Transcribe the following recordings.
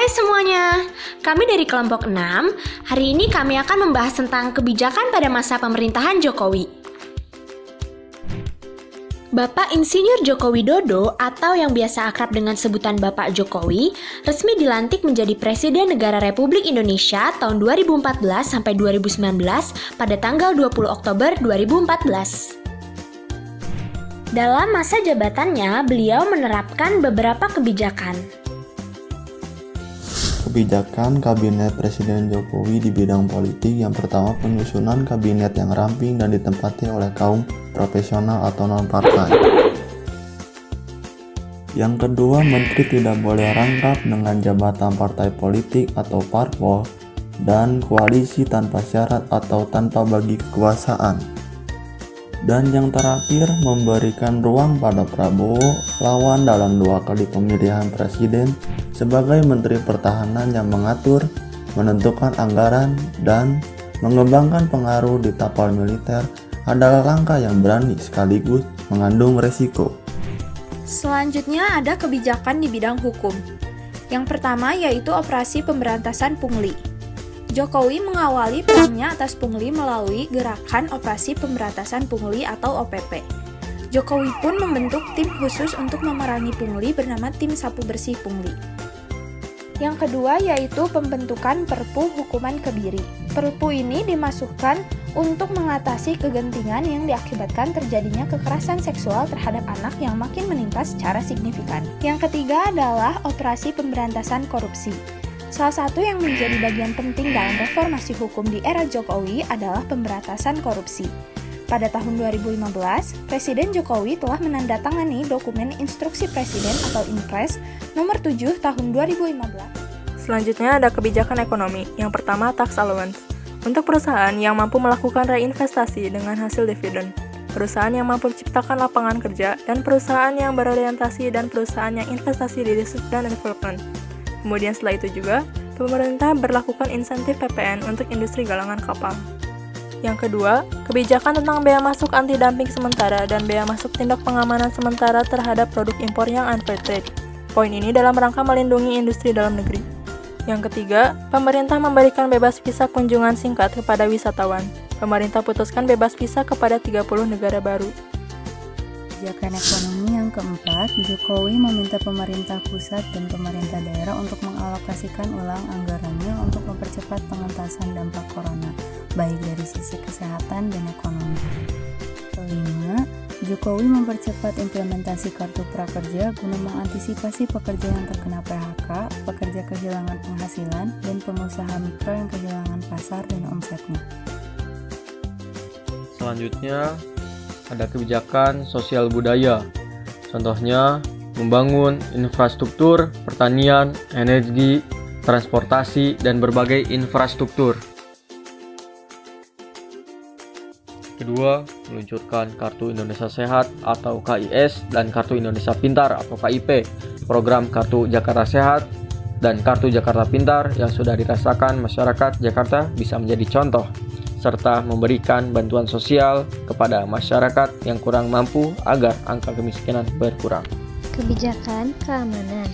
Hai semuanya, kami dari kelompok 6. Hari ini kami akan membahas tentang kebijakan pada masa pemerintahan Jokowi. Bapak Insinyur Joko Widodo atau yang biasa akrab dengan sebutan Bapak Jokowi resmi dilantik menjadi Presiden Negara Republik Indonesia tahun 2014 sampai 2019 pada tanggal 20 Oktober 2014. Dalam masa jabatannya, beliau menerapkan beberapa kebijakan. Kebijakan Kabinet Presiden Jokowi di bidang politik. Yang pertama, penyusunan kabinet yang ramping dan ditempati oleh kaum profesional atau non-partai. Yang kedua, menteri tidak boleh rangkap dengan jabatan partai politik atau parpol dan koalisi tanpa syarat atau tanpa bagi kekuasaan. Dan yang terakhir, memberikan ruang pada Prabowo lawan dalam 2 kali pemilihan presiden sebagai Menteri Pertahanan yang mengatur, menentukan anggaran, dan mengembangkan pengaruh di tapal militer adalah langkah yang berani sekaligus mengandung resiko. Selanjutnya ada kebijakan di bidang hukum. Yang pertama yaitu operasi pemberantasan pungli. Jokowi mengawali perannya atas pungli melalui Gerakan Operasi Pemberantasan Pungli atau OPP. Jokowi pun membentuk tim khusus untuk memerangi pungli bernama Tim Sapu Bersih Pungli. Yang kedua yaitu pembentukan Perpu Hukuman Kebiri. Perpu ini dimasukkan untuk mengatasi kegentingan yang diakibatkan terjadinya kekerasan seksual terhadap anak yang makin meningkat secara signifikan. Yang ketiga adalah operasi pemberantasan korupsi. Salah satu yang menjadi bagian penting dalam reformasi hukum di era Jokowi adalah pemberantasan korupsi. Pada tahun 2015, Presiden Jokowi telah menandatangani dokumen Instruksi Presiden atau Inpres nomor 7 tahun 2015. Selanjutnya ada kebijakan ekonomi. Yang pertama, tax allowance. Untuk perusahaan yang mampu melakukan reinvestasi dengan hasil dividen, perusahaan yang mampu menciptakan lapangan kerja, dan perusahaan yang berorientasi dan perusahaan yang investasi di research dan development. Kemudian setelah itu juga, pemerintah berlakukan insentif PPN untuk industri galangan kapal. Yang kedua, kebijakan tentang bea masuk anti-dumping sementara dan bea masuk tindak pengamanan sementara terhadap produk impor yang unfair trade. Poin ini dalam rangka melindungi industri dalam negeri. Yang ketiga, pemerintah memberikan bebas visa kunjungan singkat kepada wisatawan. Pemerintah putuskan bebas visa kepada 30 negara baru. Kebijakan ekonomi yang keempat, Jokowi meminta pemerintah pusat dan pemerintah daerah untuk mengalokasikan ulang anggarannya untuk mempercepat pengentasan dampak corona, baik dari sisi kesehatan dan ekonomi. Kelima, Jokowi mempercepat implementasi kartu prakerja guna mengantisipasi pekerja yang terkena PHK, pekerja kehilangan penghasilan, dan pengusaha mikro yang kehilangan pasar dan omsetnya. Selanjutnya, ada kebijakan sosial budaya. Contohnya, membangun infrastruktur, pertanian, energi, transportasi, dan berbagai infrastruktur. Kedua, meluncurkan Kartu Indonesia Sehat atau KIS dan Kartu Indonesia Pintar atau KIP, program Kartu Jakarta Sehat dan Kartu Jakarta Pintar yang sudah dirasakan masyarakat Jakarta bisa menjadi contoh, serta memberikan bantuan sosial kepada masyarakat yang kurang mampu agar angka kemiskinan berkurang. Kebijakan keamanan.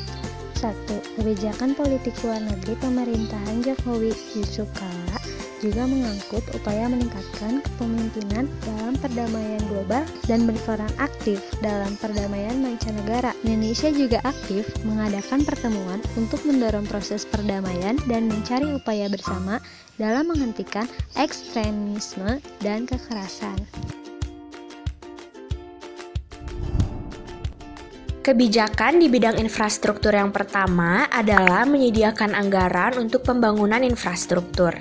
1. Kebijakan politik luar negeri pemerintahan Jokowi Yusuf Kala juga mengangkut upaya meningkatkan kepemimpinan dalam perdamaian global dan berperan aktif dalam perdamaian mancanegara. Indonesia juga aktif mengadakan pertemuan untuk mendorong proses perdamaian dan mencari upaya bersama dalam menghentikan ekstremisme dan kekerasan. Kebijakan di bidang infrastruktur yang pertama adalah menyediakan anggaran untuk pembangunan infrastruktur.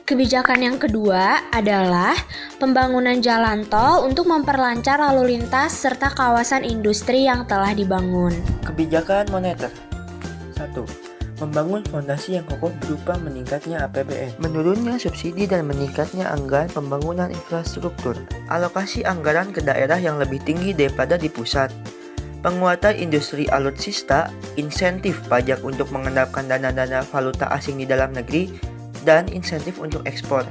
Kebijakan yang kedua adalah pembangunan jalan tol untuk memperlancar lalu lintas serta kawasan industri yang telah dibangun. Kebijakan moneter. 1. Membangun fondasi yang kokoh berupa meningkatnya APBN, menurunnya subsidi dan meningkatnya anggaran pembangunan infrastruktur, alokasi anggaran ke daerah yang lebih tinggi daripada di pusat, penguatan industri alutsista, insentif pajak untuk mengendapkan dana-dana valuta asing di dalam negeri, dan insentif untuk ekspor.